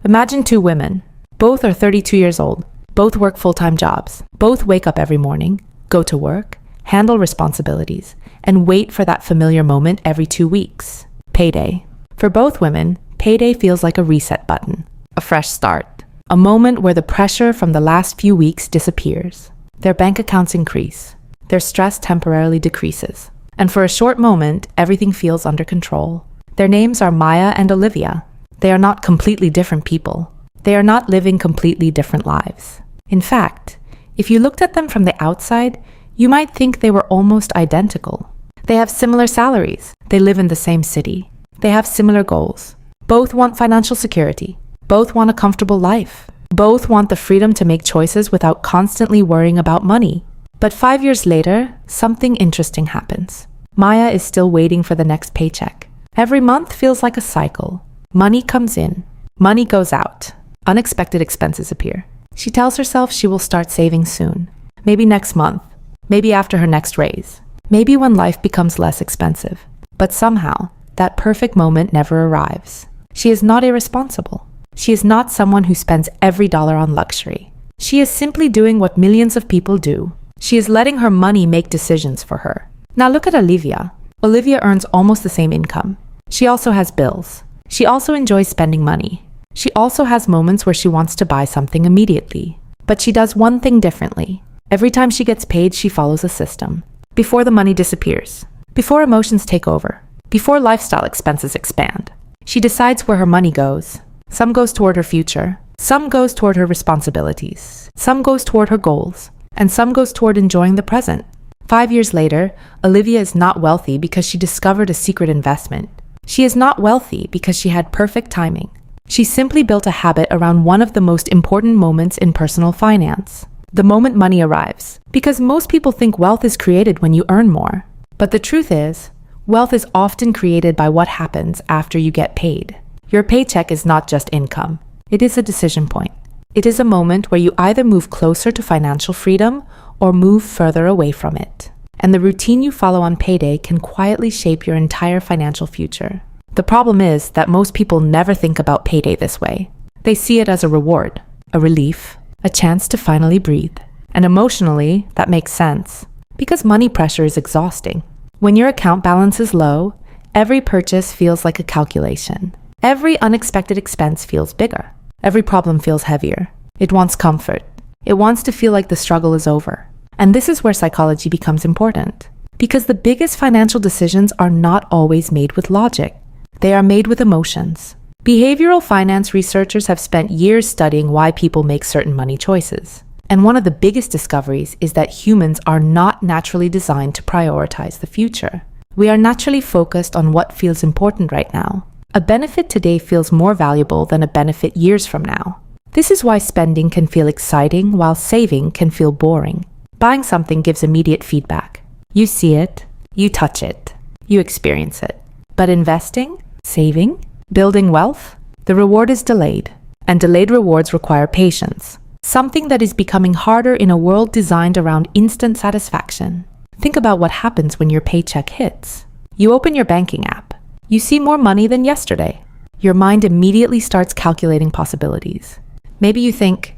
Imagine two women. Both are 32 years old. Both work full-time jobs. Both wake up every morning, go to work, handle responsibilities, and wait for that familiar moment every 2 weeks. Payday. For both women, payday feels like a reset button, a fresh start, a moment where the pressure from the last few weeks disappears. Their bank accounts increase. Their stress temporarily decreases. And for a short moment, everything feels under control. Their names are Maya and Olivia. They are not completely different people. They are not living completely different lives. In fact, if you looked at them from the outside, you might think they were almost identical. They have similar salaries. They live in the same city. They have similar goals. Both want financial security. Both want a comfortable life. Both want the freedom to make choices without constantly worrying about money. But 5 years later, something interesting happens. Maya is still waiting for the next paycheck. Every month feels like a cycle. Money comes in. Money goes out. Unexpected expenses appear. She tells herself she will start saving soon. Maybe next month. Maybe after her next raise. Maybe when life becomes less expensive. But somehow, that perfect moment never arrives. She is not irresponsible. She is not someone who spends every dollar on luxury. She is simply doing what millions of people do. She is letting her money make decisions for her. Now look at Olivia. Olivia earns almost the same income. She also has bills. She also enjoys spending money. She also has moments where she wants to buy something immediately. But she does one thing differently. Every time she gets paid, she follows a system. Before the money disappears. Before emotions take over. Before lifestyle expenses expand. She decides where her money goes. Some goes toward her future. Some goes toward her responsibilities. Some goes toward her goals. And some goes toward enjoying the present. 5 years later, Olivia is not wealthy because she discovered a secret investment. She is not wealthy because she had perfect timing. She simply built a habit around one of the most important moments in personal finance. The moment money arrives. Because most people think wealth is created when you earn more. But the truth is, wealth is often created by what happens after you get paid. Your paycheck is not just income. It is a decision point. It is a moment where you either move closer to financial freedom or move further away from it. And the routine you follow on payday can quietly shape your entire financial future. The problem is that most people never think about payday this way. They see it as a reward, a relief, a chance to finally breathe. And emotionally, that makes sense. Because money pressure is exhausting. When your account balance is low, every purchase feels like a calculation. Every unexpected expense feels bigger. Every problem feels heavier. It wants comfort. It wants to feel like the struggle is over. And this is where psychology becomes important. Because the biggest financial decisions are not always made with logic. They are made with emotions. Behavioral finance researchers have spent years studying why people make certain money choices. And one of the biggest discoveries is that humans are not naturally designed to prioritize the future. We are naturally focused on what feels important right now. A benefit today feels more valuable than a benefit years from now. This is why spending can feel exciting while saving can feel boring. Buying something gives immediate feedback. You see it, you touch it, you experience it. But investing, saving, building wealth, the reward is delayed. And delayed rewards require patience. Something that is becoming harder in a world designed around instant satisfaction. Think about what happens when your paycheck hits. You open your banking app. You see more money than yesterday. Your mind immediately starts calculating possibilities. Maybe you think,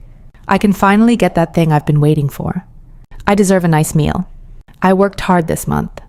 I can finally get that thing I've been waiting for. I deserve a nice meal. I worked hard this month.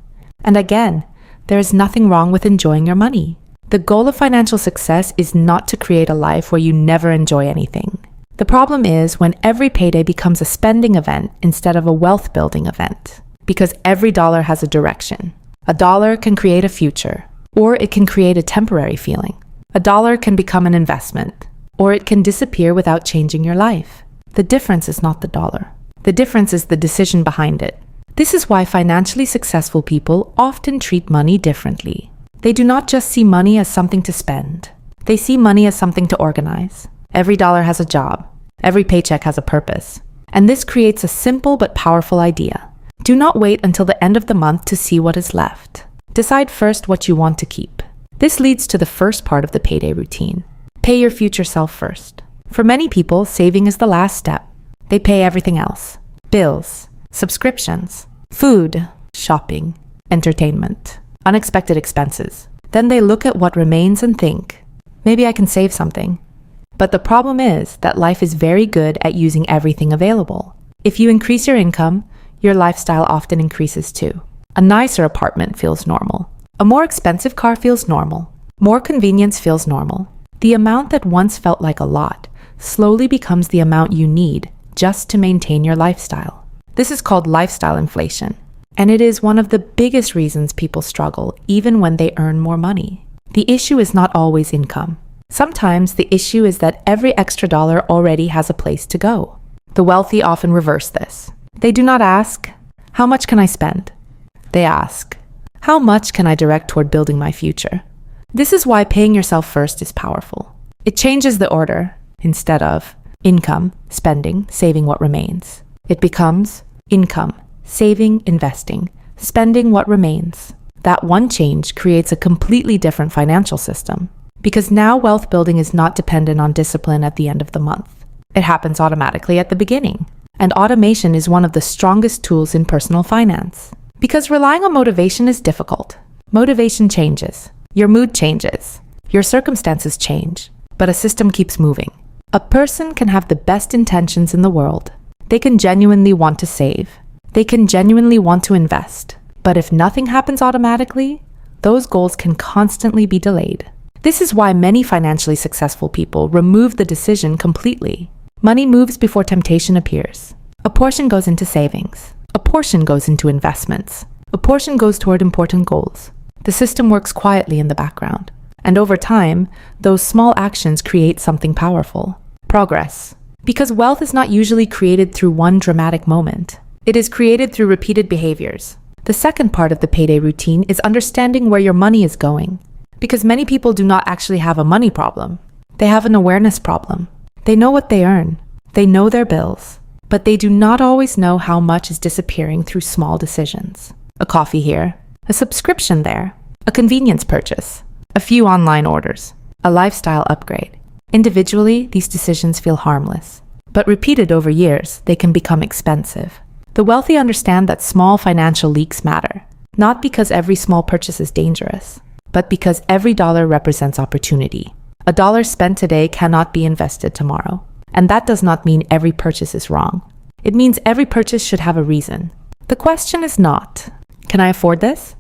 And again, there is nothing wrong with enjoying your money. The goal of financial success is not to create a life where you never enjoy anything. The problem is when every payday becomes a spending event instead of a wealth-building event. Because every dollar has a direction. A dollar can create a future. Or it can create a temporary feeling. A dollar can become an investment. Or it can disappear without changing your life. The difference is not the dollar. The difference is the decision behind it. This is why financially successful people often treat money differently. They do not just see money as something to spend. They see money as something to organize. Every dollar has a job. Every paycheck has a purpose. And this creates a simple but powerful idea. Do not wait until the end of the month to see what is left. Decide first what you want to keep. This leads to the first part of the payday routine. Pay your future self first. For many people, saving is the last step. They pay everything else. Bills, subscriptions, food, shopping, entertainment, unexpected expenses. Then they look at what remains and think, maybe I can save something. But the problem is that life is very good at using everything available. If you increase your income, your lifestyle often increases too. A nicer apartment feels normal. A more expensive car feels normal. More convenience feels normal. The amount that once felt like a lot slowly becomes the amount you need just to maintain your lifestyle. This is called lifestyle inflation, and it is one of the biggest reasons people struggle even when they earn more money. The issue is not always income. Sometimes the issue is that every extra dollar already has a place to go. The wealthy often reverse this. They do not ask, "How much can I spend?" They ask, "How much can I direct toward building my future?" This is why paying yourself first is powerful. It changes the order. Instead of income, spending, saving what remains, it becomes income, saving, investing, spending what remains. That one change creates a completely different financial system, because now wealth building is not dependent on discipline at the end of the month. It happens automatically at the beginning. And automation is one of the strongest tools in personal finance. Because relying on motivation is difficult. Motivation changes. Your mood changes. Your circumstances change. But a system keeps moving. A person can have the best intentions in the world. They can genuinely want to save. They can genuinely want to invest. But if nothing happens automatically, those goals can constantly be delayed. This is why many financially successful people remove the decision completely. Money moves before temptation appears. A portion goes into savings. A portion goes into investments. A portion goes toward important goals. The system works quietly in the background. And over time, those small actions create something powerful. Progress. Because wealth is not usually created through one dramatic moment. It is created through repeated behaviors. The second part of the payday routine is understanding where your money is going. Because many people do not actually have a money problem. They have an awareness problem. They know what they earn. They know their bills. But they do not always know how much is disappearing through small decisions. A coffee here, a subscription there, a convenience purchase, a few online orders, a lifestyle upgrade. Individually, these decisions feel harmless. But repeated over years, they can become expensive. The wealthy understand that small financial leaks matter, not because every small purchase is dangerous, but because every dollar represents opportunity. A dollar spent today cannot be invested tomorrow. And that does not mean every purchase is wrong. It means every purchase should have a reason. The question is not, can I afford this?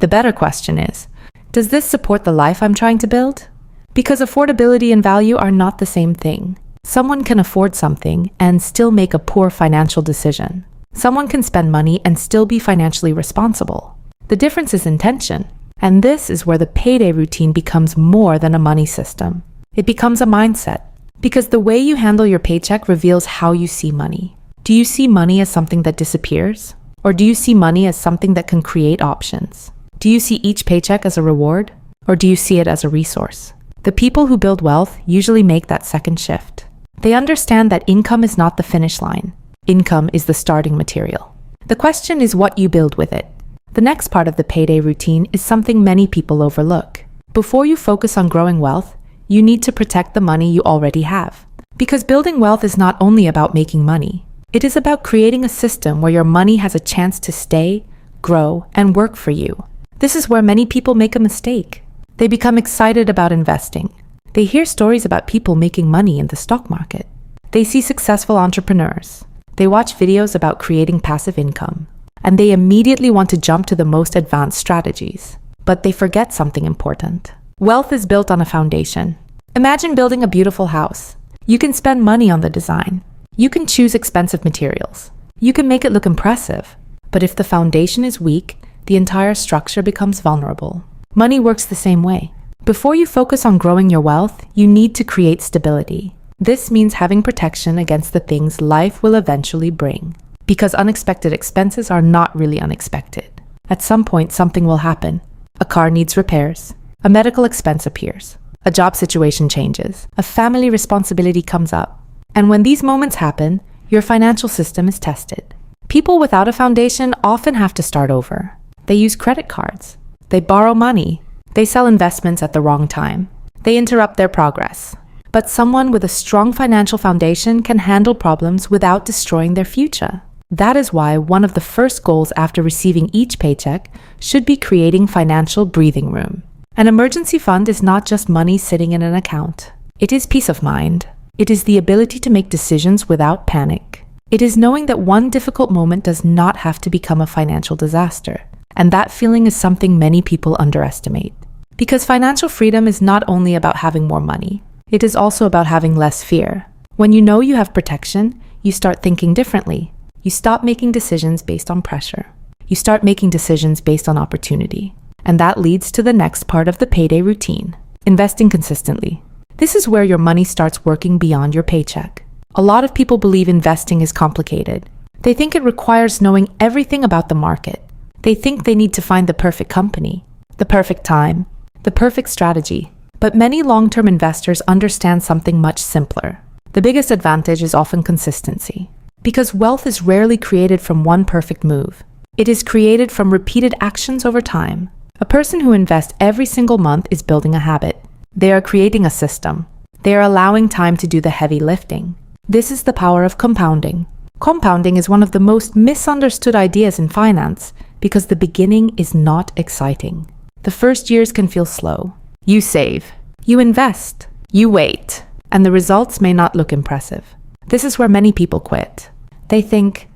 The better question is, does this support the life I'm trying to build? Because affordability and value are not the same thing. Someone can afford something and still make a poor financial decision. Someone can spend money and still be financially responsible. The difference is intention. And this is where the payday routine becomes more than a money system. It becomes a mindset. Because the way you handle your paycheck reveals how you see money. Do you see money as something that disappears? Or do you see money as something that can create options? Do you see each paycheck as a reward? Or do you see it as a resource? The people who build wealth usually make that second shift. They understand that income is not the finish line. Income is the starting material. The question is what you build with it. The next part of the payday routine is something many people overlook. Before you focus on growing wealth, you need to protect the money you already have. Because building wealth is not only about making money. It is about creating a system where your money has a chance to stay, grow, and work for you. This is where many people make a mistake. They become excited about investing. They hear stories about people making money in the stock market. They see successful entrepreneurs. They watch videos about creating passive income. And they immediately want to jump to the most advanced strategies. But they forget something important. Wealth is built on a foundation. Imagine building a beautiful house. You can spend money on the design. You can choose expensive materials. You can make it look impressive. But if the foundation is weak, the entire structure becomes vulnerable. Money works the same way. Before you focus on growing your wealth, you need to create stability. This means having protection against the things life will eventually bring. Because unexpected expenses are not really unexpected. At some point, something will happen. A car needs repairs. A medical expense appears. A job situation changes. A family responsibility comes up. And when these moments happen, your financial system is tested. People without a foundation often have to start over. They use credit cards. They borrow money. They sell investments at the wrong time. They interrupt their progress. But someone with a strong financial foundation can handle problems without destroying their future. That is why one of the first goals after receiving each paycheck should be creating financial breathing room. An emergency fund is not just money sitting in an account. It is peace of mind. It is the ability to make decisions without panic. It is knowing that one difficult moment does not have to become a financial disaster. And that feeling is something many people underestimate. Because financial freedom is not only about having more money, it is also about having less fear. When you know you have protection, you start thinking differently. You stop making decisions based on pressure. You start making decisions based on opportunity. And that leads to the next part of the payday routine, investing consistently. This is where your money starts working beyond your paycheck. A lot of people believe investing is complicated. They think it requires knowing everything about the market. They think they need to find the perfect company, the perfect time, the perfect strategy. But many long-term investors understand something much simpler. The biggest advantage is often consistency. Because wealth is rarely created from one perfect move. It is created from repeated actions over time. A person who invests every single month is building a habit. They are creating a system. They are allowing time to do the heavy lifting. This is the power of compounding. Compounding is one of the most misunderstood ideas in finance because the beginning is not exciting. The first years can feel slow. You save, you invest, you wait, and the results may not look impressive. This is where many people quit. They think,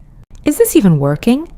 is this even working?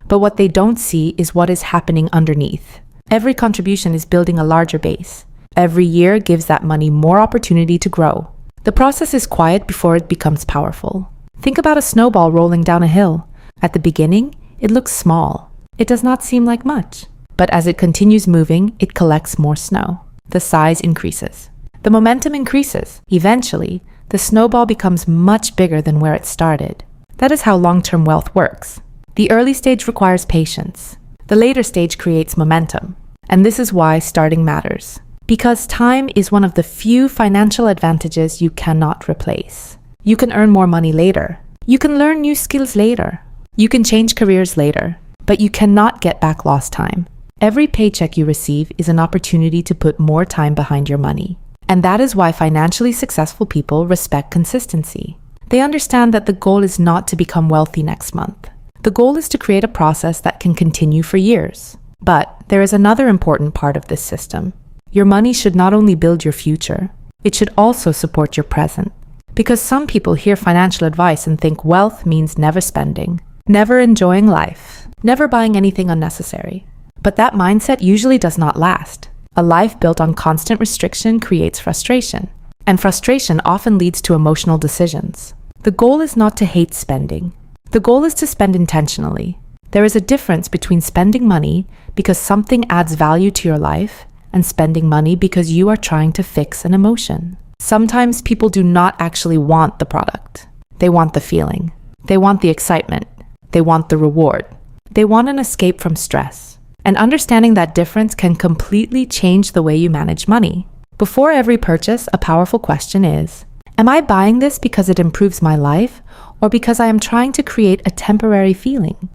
But what they don't see is what is happening underneath. Every contribution is building a larger base. Every year gives that money more opportunity to grow. The process is quiet before it becomes powerful. Think about a snowball rolling down a hill. At the beginning, it looks small. It does not seem like much. But as it continues moving, it collects more snow. The size increases. The momentum increases. Eventually, the snowball becomes much bigger than where it started. That is how long-term wealth works. The early stage requires patience. The later stage creates momentum. And this is why starting matters. Because time is one of the few financial advantages you cannot replace. You can earn more money later. You can learn new skills later. You can change careers later. But you cannot get back lost time. Every paycheck you receive is an opportunity to put more time behind your money. And that is why financially successful people respect consistency. They understand that the goal is not to become wealthy next month. The goal is to create a process that can continue for years. But there is another important part of this system. Your money should not only build your future, it should also support your present. Because some people hear financial advice and think wealth means never spending, never enjoying life, never buying anything unnecessary. But that mindset usually does not last. A life built on constant restriction creates frustration, and frustration often leads to emotional decisions. The goal is not to hate spending. The goal is to spend intentionally. There is a difference between spending money because something adds value to your life and spending money because you are trying to fix an emotion. Sometimes people do not actually want the product. They want the feeling. They want the excitement. They want the reward. They want an escape from stress. And understanding that difference can completely change the way you manage money. Before every purchase, a powerful question is, am I buying this because it improves my life or because I am trying to create a temporary feeling?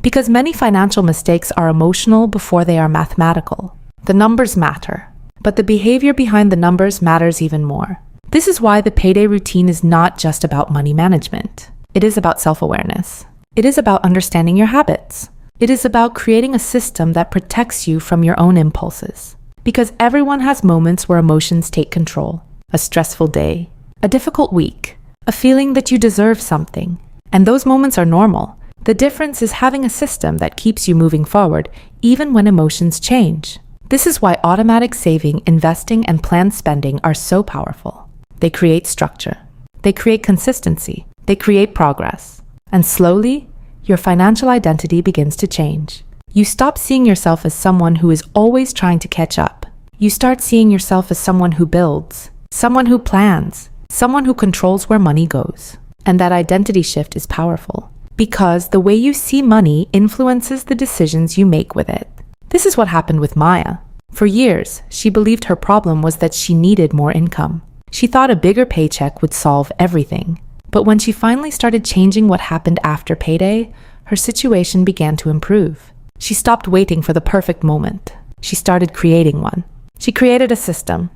Because many financial mistakes are emotional before they are mathematical. The numbers matter, but the behavior behind the numbers matters even more. This is why the payday routine is not just about money management. It is about self-awareness. It is about understanding your habits. It is about creating a system that protects you from your own impulses. Because everyone has moments where emotions take control. A stressful day, a difficult week, a feeling that you deserve something. And those moments are normal. The difference is having a system that keeps you moving forward, even when emotions change. This is why automatic saving, investing, and planned spending are so powerful. They create structure. They create consistency. They create progress. And slowly, your financial identity begins to change. You stop seeing yourself as someone who is always trying to catch up. You start seeing yourself as someone who builds, someone who plans, someone who controls where money goes. And that identity shift is powerful because the way you see money influences the decisions you make with it. This is what happened with Maya. For years, she believed her problem was that she needed more income. She thought a bigger paycheck would solve everything. But when she finally started changing what happened after payday, her situation began to improve. She stopped waiting for the perfect moment. She started creating one. She created a system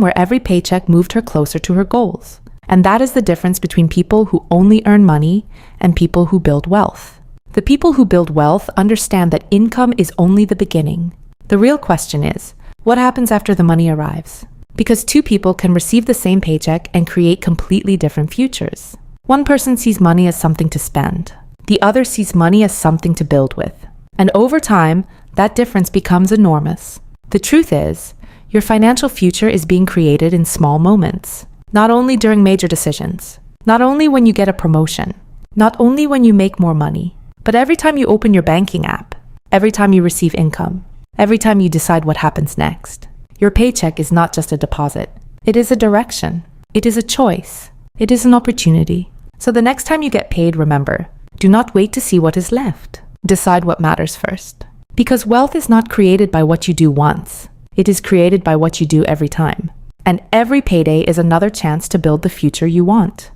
where every paycheck moved her closer to her goals. And that is the difference between people who only earn money and people who build wealth. The people who build wealth understand that income is only the beginning. The real question is, what happens after the money arrives? Because two people can receive the same paycheck and create completely different futures. One person sees money as something to spend. The other sees money as something to build with. And over time, that difference becomes enormous. The truth is, your financial future is being created in small moments. Not only during major decisions. Not only when you get a promotion. Not only when you make more money. But every time you open your banking app. Every time you receive income. Every time you decide what happens next. Your paycheck is not just a deposit. It is a direction. It is a choice. It is an opportunity. So the next time you get paid, remember, do not wait to see what is left. Decide what matters first. Because wealth is not created by what you do once. It is created by what you do every time. And every payday is another chance to build the future you want.